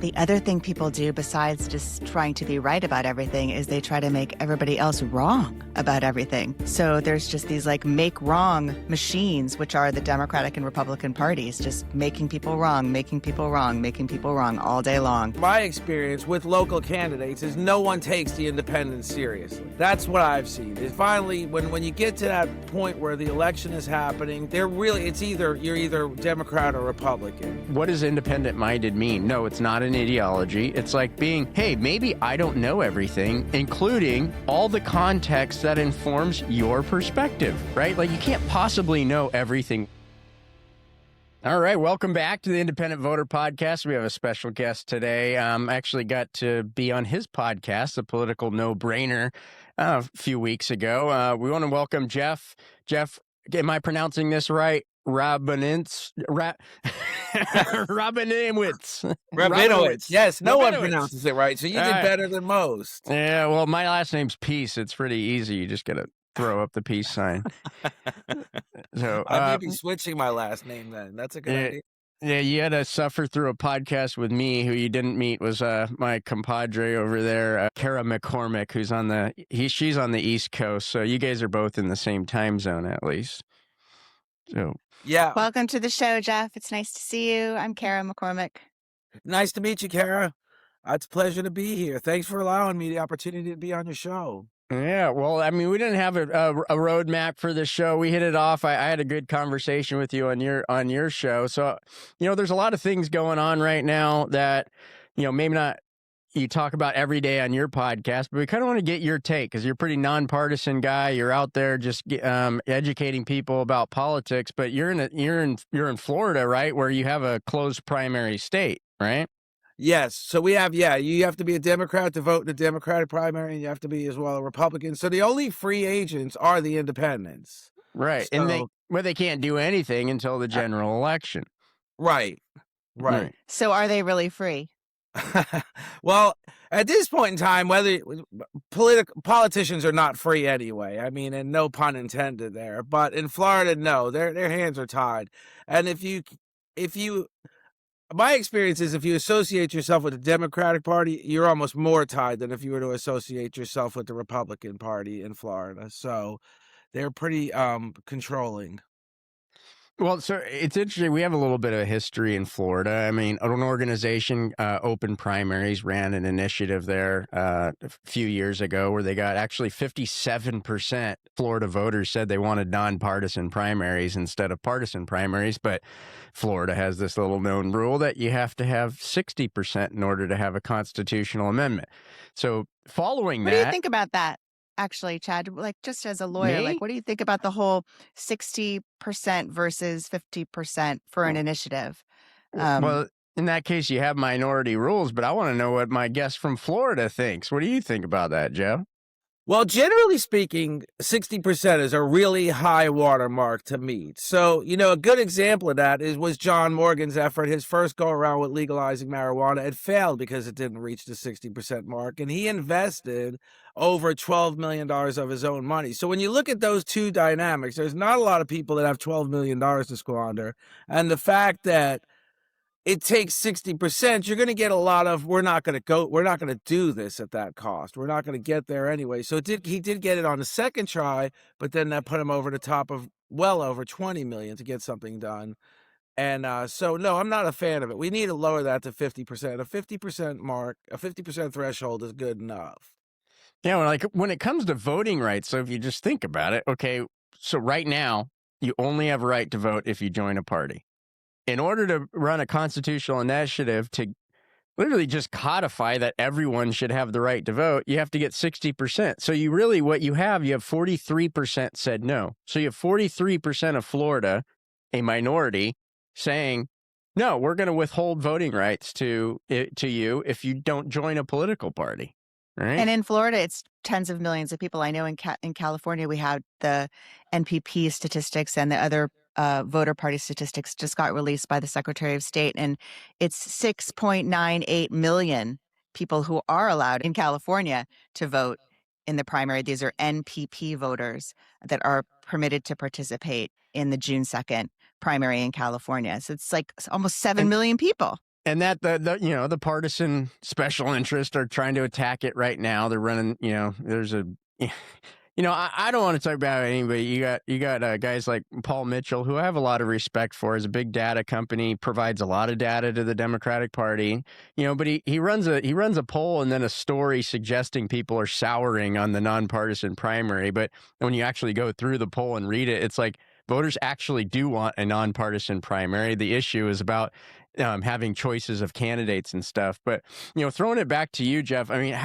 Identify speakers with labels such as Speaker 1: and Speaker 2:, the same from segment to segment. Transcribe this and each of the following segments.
Speaker 1: The other thing people do besides just trying to be right about everything is they try to make everybody else wrong about everything. So there's just these like make wrong machines, which are the Democratic and Republican parties, just making people wrong, making people wrong, making people wrong all day long.
Speaker 2: My experience with local candidates is no one takes the independents seriously. That's what I've seen. Is finally, when you get to that point where the election is happening, you're either Democrat or Republican.
Speaker 3: What does independent-minded mean? No, it's not an ideology. It's like being, hey, maybe I don't know everything, including all the context that informs your perspective, right? Like you can't possibly know everything. All right, welcome back to the Independent Voter Podcast. We have a special guest today. I actually got to be on his podcast, The Political No-Brainer, a few weeks ago. We want to welcome Jeff. Jeff, am I pronouncing this right? Rabinowitz.
Speaker 2: Rabinowitz. Yes, no one pronounces it right, so you did better than most.
Speaker 3: Yeah, well, my last name's Peace. It's pretty easy. You just got to throw up the peace sign. So
Speaker 2: I may be switching my last name then. That's a good idea.
Speaker 3: Yeah, you had to suffer through a podcast with me. Who you didn't meet was my compadre over there, Cara McCormick, she's on the East Coast. So you guys are both in the same time zone, at least. So
Speaker 2: yeah.
Speaker 1: Welcome to the show, Jeff. It's nice to see you. I'm Cara McCormick.
Speaker 2: Nice to meet you, Cara. It's a pleasure to be here. Thanks for allowing me the opportunity to be on your show.
Speaker 3: Yeah, well, I mean, we didn't have a roadmap for this show. We hit it off. I had a good conversation with you on your show. So, there's a lot of things going on right now that, maybe not you talk about every day on your podcast, but we kind of want to get your take because you're a pretty nonpartisan guy. You're out there just educating people about politics, but you're in Florida, right, where you have a closed primary state, right?
Speaker 2: Yes. So we have, you have to be a Democrat to vote in the Democratic primary, and you have to be as well a Republican. So the only free agents are the independents.
Speaker 3: Right.
Speaker 2: So,
Speaker 3: and they can't do anything until the general election.
Speaker 2: Right.
Speaker 1: So are they really free?
Speaker 2: Well, at this point in time, whether politicians are not free anyway. I mean, and no pun intended there. But in Florida, no, their hands are tied. And if you my experience is if you associate yourself with the Democratic Party, you're almost more tied than if you were to associate yourself with the Republican Party in Florida. So they're pretty controlling.
Speaker 3: Well, so it's interesting. We have a little bit of a history in Florida. I mean, an organization, Open Primaries, ran an initiative there a few years ago where they got actually 57% Florida voters said they wanted nonpartisan primaries instead of partisan primaries. But Florida has this little known rule that you have to have 60% in order to have a constitutional amendment. So following
Speaker 1: What do you think about that? Actually, Chad, like just as a lawyer,
Speaker 3: Me?
Speaker 1: like what do you think about the whole 60% versus 50% for an initiative?
Speaker 3: Well, in that case, you have minority rules, but I want to know what my guest from Florida thinks. What do you think about that, Joe?
Speaker 2: Well, generally speaking, 60% is a really high watermark to meet. So, a good example of that was John Morgan's effort. His first go around with legalizing marijuana, it failed because it didn't reach the 60% mark. And he invested over $12 million of his own money. So when you look at those two dynamics, there's not a lot of people that have $12 million to squander. And the fact that it takes 60%, you're going to get a lot of, we're not going to do this at that cost. We're not going to get there anyway. So he did get it on the second try, but then that put him over the top of well over 20 million to get something done. And so, no, I'm not a fan of it. We need to lower that to 50%. A 50% mark, a 50% threshold is good enough.
Speaker 3: Yeah, well, like when it comes to voting rights, so if you just think about it, okay, so right now, you only have a right to vote if you join a party. In order to run a constitutional initiative to literally just codify that everyone should have the right to vote, you have to get 60%. So you have 43% said no. So you have 43% of Florida, a minority, saying, no, we're going to withhold voting rights to you if you don't join a political party. Right?
Speaker 1: And in Florida, it's tens of millions of people. I know in California, we have the NPP statistics and the other voter party statistics just got released by the Secretary of State, and it's 6.98 million people who are allowed in California to vote in the primary. These are NPP voters that are permitted to participate in the June 2nd primary in California. So it's like almost 7 million people.
Speaker 3: And that the partisan special interests are trying to attack it right now. They're running, there's a, I don't want to talk about anybody. You got guys like Paul Mitchell, who I have a lot of respect for. Is a big data company, provides a lot of data to the Democratic Party. But he runs a poll and then a story suggesting people are souring on the nonpartisan primary. But when you actually go through the poll and read it, it's like voters actually do want a nonpartisan primary. The issue is about having choices of candidates and stuff. But throwing it back to you, Jeff. I mean,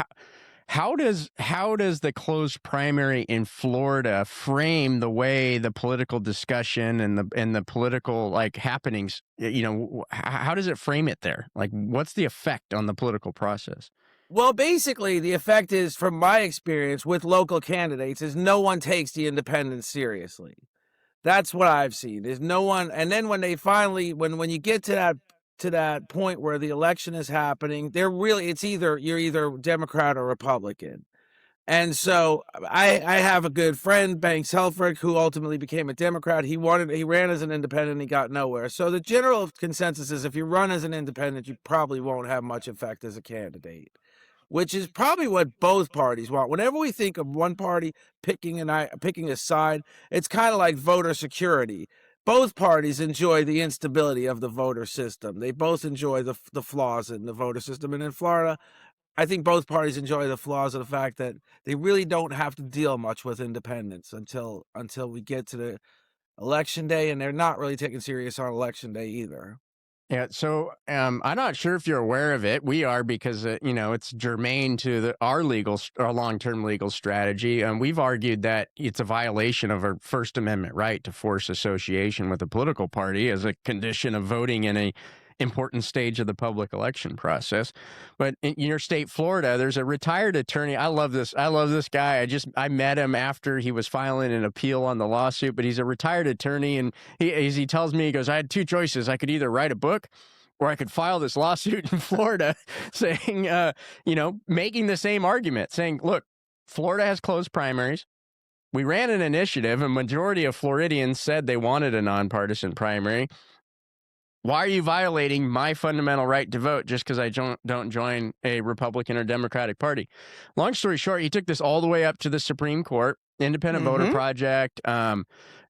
Speaker 3: how does the closed primary in Florida frame the way the political discussion and the political happenings? How does it frame it there? Like, what's the effect on the political process?
Speaker 2: Well, basically, the effect is, from my experience with local candidates, is no one takes the independents seriously. That's what I've seen. There's no one. And then when they finally, when you get to that point where the election is happening, you're either Democrat or Republican. And so I have a good friend, Banks Helfrich, who ultimately became a Democrat. He ran as an independent. He got nowhere. So the general consensus is, if you run as an independent, you probably won't have much effect as a candidate, which is probably what both parties want. Whenever we think of one party picking a side, it's kind of like voter security. Both parties enjoy the instability of the voter system. They both enjoy the flaws in the voter system. And in Florida, I think both parties enjoy the flaws of the fact that they really don't have to deal much with independents until we get to the election day, and they're not really taken serious on election day either.
Speaker 3: Yeah, so I'm not sure if you're aware of it. We are, because it's germane to our long-term legal strategy. We've argued that it's a violation of our First Amendment right to force association with a political party as a condition of voting in a important stage of the public election process. But in your state, Florida, there's a retired attorney. I love this guy. I met him after he was filing an appeal on the lawsuit, but he's a retired attorney. And he tells me, he goes, I had two choices. I could either write a book or I could file this lawsuit in Florida saying, making the same argument, saying, look, Florida has closed primaries. We ran an initiative. A majority of Floridians said they wanted a nonpartisan primary. Why are you violating my fundamental right to vote just because I don't join a Republican or Democratic Party? Long story short, he took this all the way up to the Supreme Court, Independent Voter Project,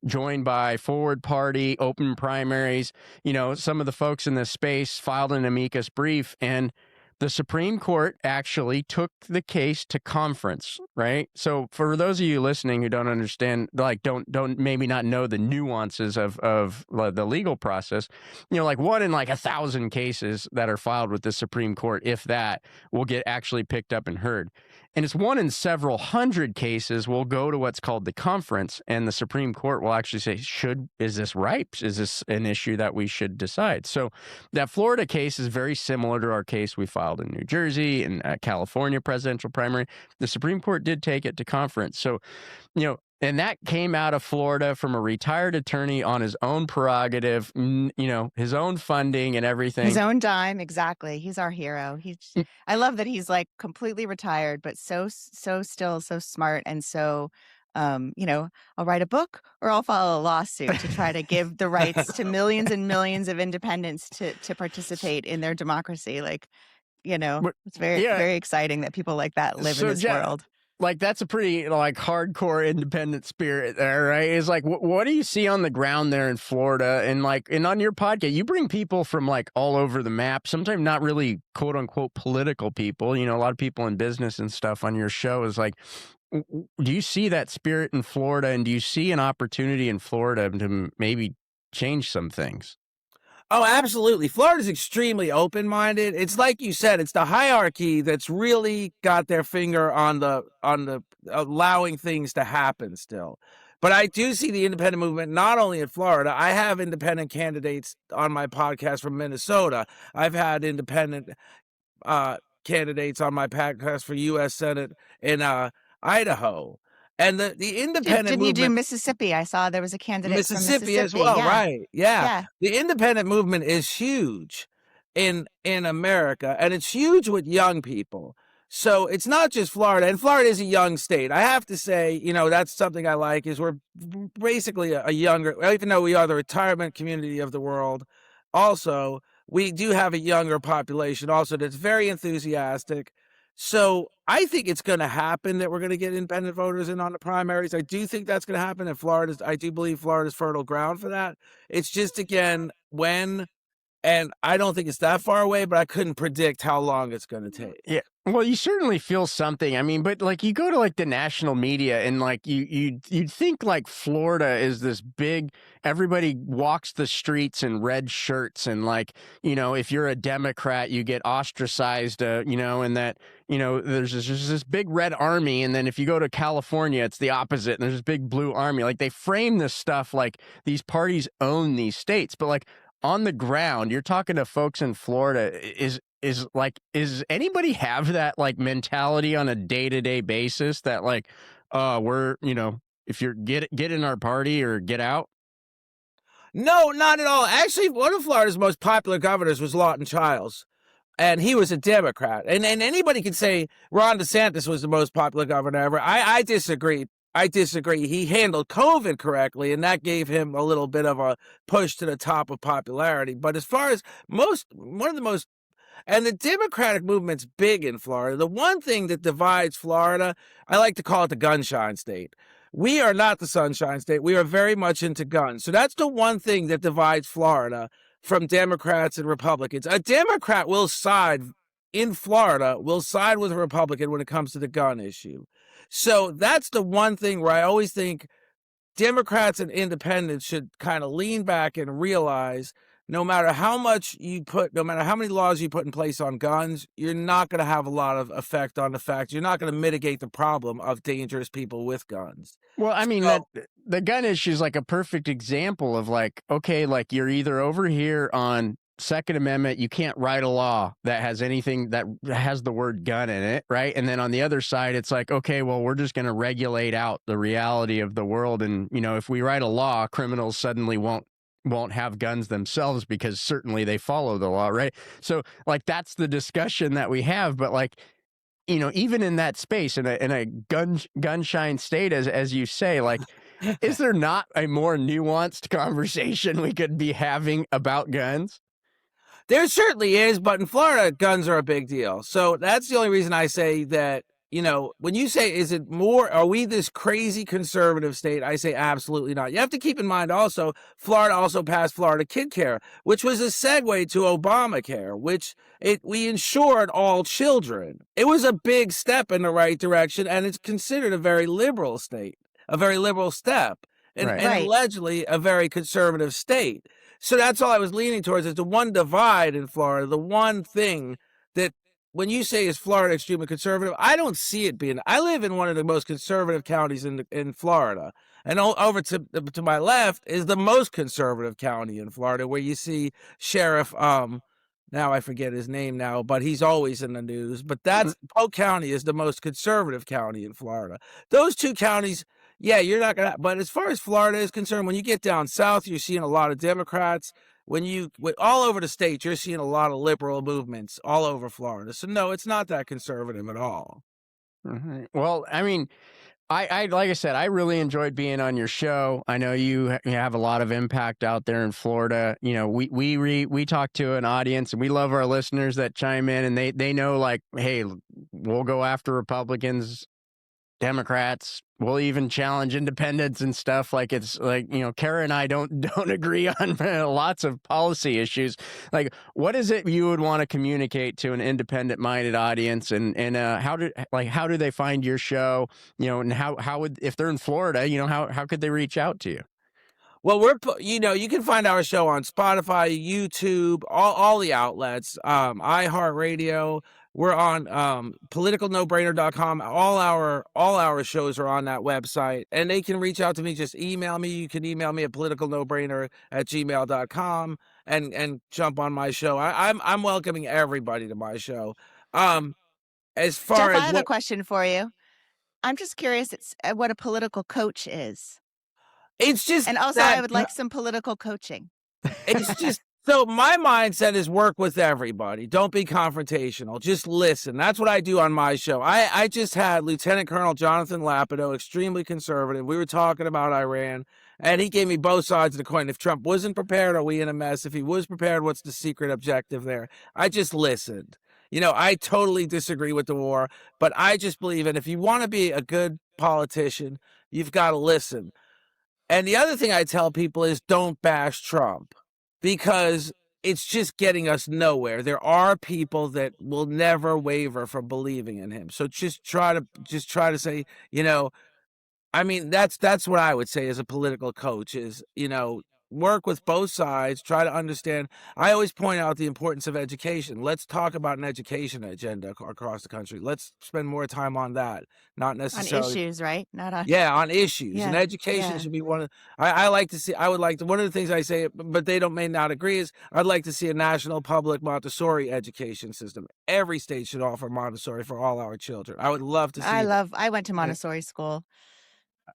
Speaker 3: joined by Forward Party, Open Primaries. Some of the folks in this space filed an amicus brief, and the Supreme Court actually took the case to conference, right? So for those of you listening who don't understand, don't maybe not know the nuances of the legal process, one in 1,000 cases that are filed with the Supreme Court, if that, will get actually picked up and heard. And it's one in several hundred cases will go to what's called the conference, and the Supreme Court will actually say, is this ripe? Is this an issue that we should decide? So that Florida case is very similar to our case we filed in New Jersey and California presidential primary. The Supreme Court did take it to conference. So, and that came out of Florida from a retired attorney on his own prerogative, his own funding and everything.
Speaker 1: His own dime, exactly. He's our hero. I love that he's completely retired, but so still so smart, and so I'll write a book or I'll file a lawsuit to try to give the rights to millions and millions of independents to participate in their democracy. It's very, very exciting that people like that live in this world.
Speaker 3: That's a pretty hardcore independent spirit there, right? It's what do you see on the ground there in Florida? And on your podcast, you bring people from all over the map, sometimes not really quote unquote political people, a lot of people in business and stuff on your show. Is do you see that spirit in Florida, and do you see an opportunity in Florida to maybe change some things?
Speaker 2: Oh, absolutely. Florida's extremely open-minded. It's like you said, it's the hierarchy that's really got their finger on the allowing things to happen still. But I do see the independent movement not only in Florida. I have independent candidates on my podcast from Minnesota. I've had independent candidates on my podcast for U.S. Senate in Idaho. And the independent
Speaker 1: Didn't
Speaker 2: movement...
Speaker 1: you do Mississippi? I saw there was a candidate from Mississippi
Speaker 2: as well, right? Yeah. The independent movement is huge in America, and it's huge with young people. So it's not just Florida, and Florida is a young state. I have to say, that's something I like, is we're basically a younger, even though we are the retirement community of the world, also we do have a younger population also that's very enthusiastic. So I think it's going to happen that we're going to get independent voters in on the primaries. I do think that's going to happen in Florida. I do believe Florida's fertile ground for that. It's just, again, when, and I don't think it's that far away, but I couldn't predict how long it's going to take.
Speaker 3: Yeah. Well, you certainly feel something. I mean, but like you go to like the national media and like you'd think like Florida is this big, everybody walks the streets in red shirts and like, you know, if you're a Democrat, you get ostracized, you know, and that, you know, there's this big red army. And then if you go to California, it's the opposite. And there's this big blue army. Like they frame this stuff like these parties own these states, but like on the ground, you're talking to folks in Florida is anybody have that like mentality on a day-to-day basis that like we're, you know, if you're get in our party or get out?
Speaker 2: No, not at all. Actually, one of Florida's most popular governors was Lawton Childs, and he was a Democrat. And anybody could say Ron DeSantis was the most popular governor ever. I disagree. I disagree. He handled COVID correctly, and that gave him a little bit of a push to the top of popularity. But as far as one of the most, and the Democratic movement's big in Florida. The one thing that divides Florida, I like to call it the gunshine state. We are not the sunshine state. We are very much into guns. So that's the one thing that divides Florida from Democrats and Republicans. A Democrat will side in Florida, will side with a Republican when it comes to the gun issue. So that's the one thing where I always think Democrats and independents should kind of lean back and realize no matter how many laws you put in place on guns, you're not going to have a lot of effect on the fact. You're not going to mitigate the problem of dangerous people with guns.
Speaker 3: Well, I mean, the gun issue is like a perfect example of like, okay, like you're either over here on Second Amendment, you can't write a law that has anything that has the word gun in it, right? And then on the other side, it's like, okay, well, we're just going to regulate out the reality of the world. And, you know, if we write a law, criminals suddenly won't have guns themselves because certainly they follow the law, right? So like that's the discussion that we have. But like, you know, even in that space, in a gunshine state, as you say, like, is there not a more nuanced conversation we could be having about guns?
Speaker 2: There certainly is, but in Florida, guns are a big deal. So that's the only reason I say that, you know, when you say, is it more, are we this crazy conservative state? I say absolutely not. You have to keep in mind also, Florida also passed Florida Kid Care, which was a segue to Obamacare, which we insured all children. It was a big step in the right direction, and it's considered a very liberal state, a very liberal step, and allegedly a very conservative state. So that's all I was leaning towards, is the one divide in Florida, the one thing that when you say is Florida extremely conservative, I don't see it being. I live in one of the most conservative counties in Florida, and over to my left is the most conservative county in Florida, where you see Sheriff, now I forget his name now, but he's always in the news. But that's Polk County is the most conservative county in Florida. Those two counties, yeah, you're not gonna. But as far as Florida is concerned, when you get down south, you're seeing a lot of Democrats. All over the state, you're seeing a lot of liberal movements all over Florida. So no, it's not that conservative at all.
Speaker 3: Mm-hmm. Well, I mean, I like I said, I really enjoyed being on your show. I know you have a lot of impact out there in Florida. You know, we talk to an audience, and we love our listeners that chime in, and they know like, hey, we'll go after Republicans, Democrats. We'll even challenge independents and stuff. Like it's like, you know, Cara and I don't agree on lots of policy issues. Like, what is it you would want to communicate to an independent-minded audience, and how do they find your show? You know, and how would, if they're in Florida, you know, how could they reach out to you?
Speaker 2: Well, you can find our show on Spotify, YouTube, all the outlets, iHeartRadio. We're on politicalnobrainer.com. All our shows are on that website, and they can reach out to me. Just email me. You can email me at politicalnobrainer@gmail.com and jump on my show. I'm welcoming everybody to my show. As far
Speaker 1: Jeff,
Speaker 2: as
Speaker 1: I have a question for you. I'm just curious. It's what a political coach is.
Speaker 2: It's just,
Speaker 1: and also I would like some political coaching.
Speaker 2: It's just. So my mindset is work with everybody. Don't be confrontational. Just listen. That's what I do on my show. I just had Lieutenant Colonel Jonathan Lapido, extremely conservative. We were talking about Iran, And he gave me both sides of the coin. If Trump wasn't prepared, are we in a mess? If he was prepared, what's the secret objective there? I just listened. I totally disagree with the war, but I just believe if you want to be a good politician, you've got to listen. And the other thing I tell people is don't bash Trump, because it's just getting us nowhere. There are people that will never waver from believing in him. So just try to say, that's what I would say as a political coach is, work with both sides, try to understand. I always point out the importance of education. Let's talk about an education agenda across the country. Let's spend more time on that, not necessarily
Speaker 1: on issues, right? Not on
Speaker 2: on issues. And education should be one of. I like to see. I would like to. One of the things I say, but they may not agree, is I'd like to see a national public Montessori education system. Every state should offer Montessori for all our children. I would love to see.
Speaker 1: I went to Montessori school.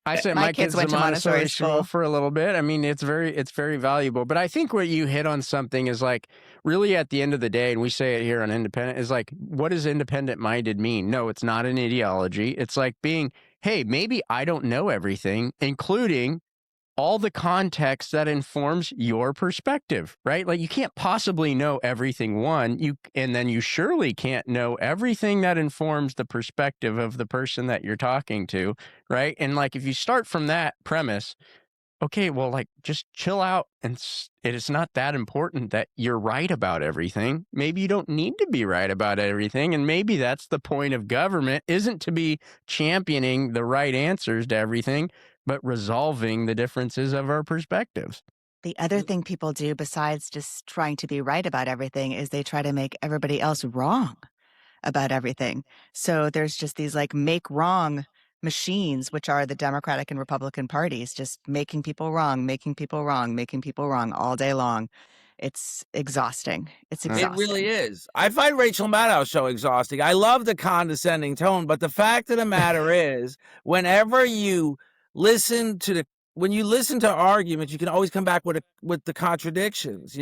Speaker 3: I sent my kids to Montessori school for a little bit. I mean, it's very valuable. But I think what you hit on something is like really at the end of the day, and we say it here on Independent, is like, what does independent-minded mean? No, it's not an ideology. It's like being, hey, maybe I don't know everything, including all the context that informs your perspective, right? Like you can't possibly know everything, and then you surely can't know everything that informs the perspective of the person that you're talking to, right? And like, if you start from that premise, okay, well, like just chill out, and it is not that important that you're right about everything. Maybe you don't need to be right about everything. And maybe that's the point of government, isn't to be championing the right answers to everything, but resolving the differences of our perspectives.
Speaker 1: The other thing people do besides just trying to be right about everything is they try to make everybody else wrong about everything. So there's just these like make wrong machines, which are the Democratic and Republican parties, just making people wrong all day long. It's exhausting. It's exhausting.
Speaker 2: It really is. I find Rachel Maddow's show exhausting. I love the condescending tone, but the fact of the matter is, whenever you listen to arguments, you can always come back with the contradictions.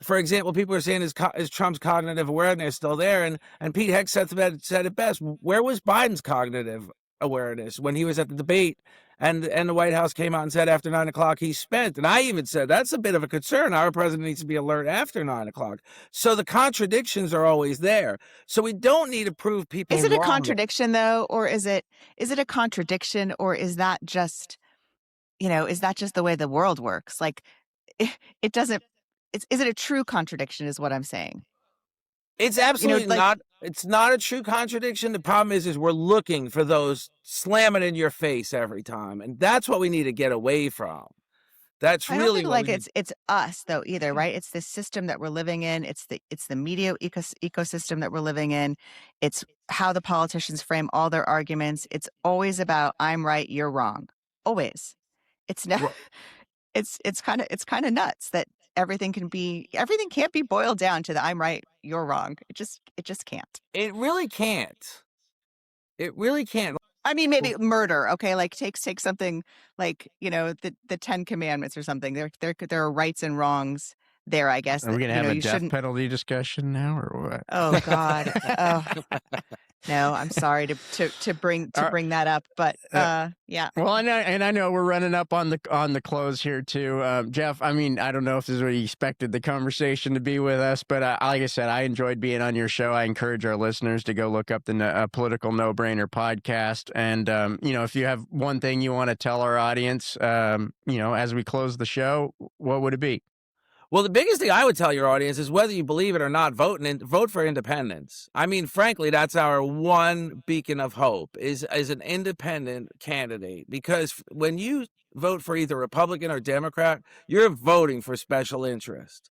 Speaker 2: For example, people are saying is Trump's cognitive awareness still there? And Pete Hegseth said it best. Where was Biden's cognitive awareness when he was at the debate and the White House came out and said after 9 o'clock he's spent? And I even said that's a bit of a concern. Our president needs to be alert after 9 o'clock. So the contradictions are always there. So we don't need to prove people wrong.
Speaker 1: Is it a contradiction though, or is it a contradiction, or is that just the way the world works? Like it doesn't. Is it a true contradiction? Is what I'm saying.
Speaker 2: It's absolutely not. It's not a true contradiction. The problem is we're looking for those slamming in your face every time, and that's what we need to get away from. That's really, I don't
Speaker 1: think like it's us though either, right? It's the system that we're living in. It's the media ecosystem that we're living in. It's how the politicians frame all their arguments. It's always about I'm right, you're wrong. Always. It's never. It's kind of nuts that everything can't be boiled down to the I'm right, you're wrong. It just can't.
Speaker 2: It really can't. It really can't.
Speaker 1: I mean, maybe murder. Okay, like take something like the 10 Commandments or something. There are rights and wrongs there, I guess.
Speaker 3: Are we gonna have a death penalty discussion now, or what?
Speaker 1: Oh God. Oh. No, I'm sorry to bring that up, but yeah.
Speaker 3: Well, I know we're running up on the close here too, Jeff. I mean, I don't know if this is what you expected the conversation to be with us, but like I said, I enjoyed being on your show. I encourage our listeners to go look up the Political No Brainer podcast, and if you have one thing you want to tell our audience, as we close the show, what would it be?
Speaker 2: Well, the biggest thing I would tell your audience is whether you believe it or not, vote for independence. I mean, frankly, that's our one beacon of hope is an independent candidate, because when you vote for either Republican or Democrat, you're voting for special interest.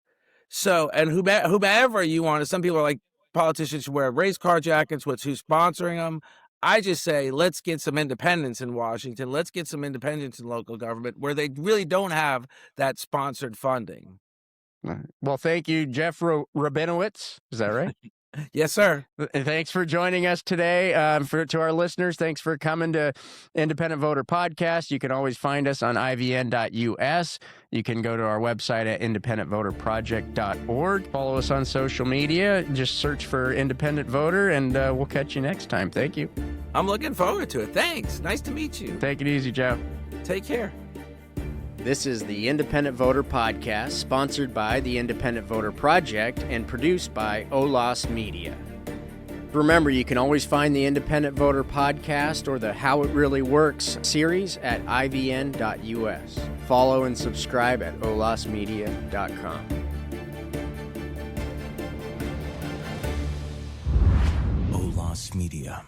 Speaker 2: So, and whomever you want, some people are like politicians who wear race car jackets, who's sponsoring them. I just say, let's get some independence in Washington. Let's get some independence in local government where they really don't have that sponsored funding.
Speaker 3: Well, thank you, Jeff Rabinowitz. Is that right?
Speaker 2: Yes, sir.
Speaker 3: And thanks for joining us today. To our listeners, thanks for coming to Independent Voter Podcast. You can always find us on ivn.us. You can go to our website at independentvoterproject.org. Follow us on social media. Just search for Independent Voter, and we'll catch you next time. Thank you.
Speaker 2: I'm looking forward to it. Thanks. Nice to meet you.
Speaker 3: Take it easy, Jeff.
Speaker 2: Take care.
Speaker 3: This is the Independent Voter Podcast, sponsored by the Independent Voter Project and produced by OLAS Media. Remember, you can always find the Independent Voter Podcast or the How It Really Works series at ivn.us. Follow and subscribe at olasmedia.com.
Speaker 4: OLAS Media.